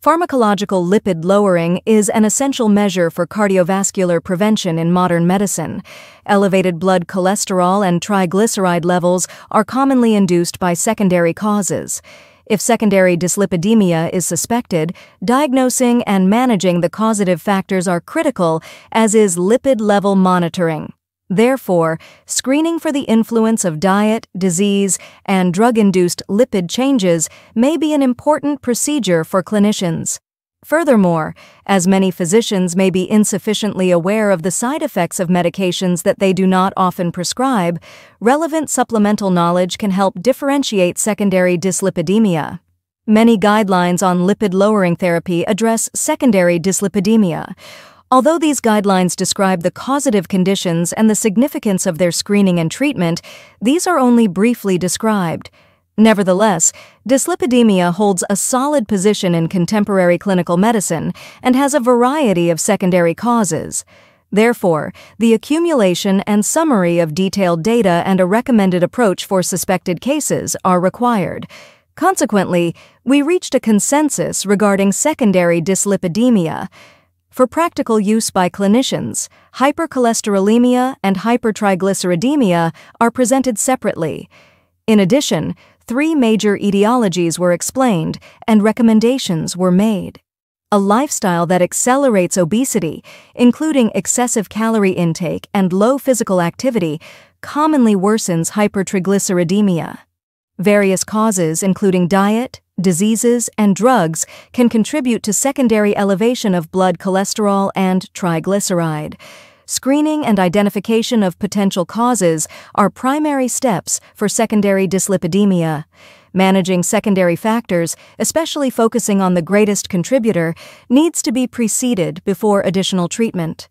Pharmacological lipid lowering is an essential measure for cardiovascular prevention in modern medicine. Elevated blood cholesterol and triglyceride levels are commonly induced by secondary causes. If secondary dyslipidemia is suspected, diagnosing and managing the causative factors are critical, as is lipid level monitoring. Therefore, screening for the influence of diet, disease, and drug-induced lipid changes may be an important procedure for clinicians. Furthermore, as many physicians may be insufficiently aware of the side effects of medications that they do not often prescribe, relevant supplemental knowledge can help differentiate secondary dyslipidemia. Many guidelines on lipid-lowering therapy address secondary dyslipidemia. Although these guidelines describe the causative conditions and the significance of their screening and treatment, these are only briefly described. Nevertheless, dyslipidemia holds a solid position in contemporary clinical medicine and has a variety of secondary causes. Therefore, the accumulation and summary of detailed data and a recommended approach for suspected cases are required. Consequently, we reached a consensus regarding secondary dyslipidemia. For practical use by clinicians, hypercholesterolemia and hypertriglyceridemia are presented separately. In addition, 3 major etiologies were explained and recommendations were made. A lifestyle that accelerates obesity, including excessive calorie intake and low physical activity, commonly worsens hypertriglyceridemia. Various causes, including diet, diseases, and drugs, can contribute to secondary elevation of blood cholesterol and triglyceride. Screening and identification of potential causes are primary steps for secondary dyslipidemia. Managing secondary factors, especially focusing on the greatest contributor, needs to be preceded before additional treatment.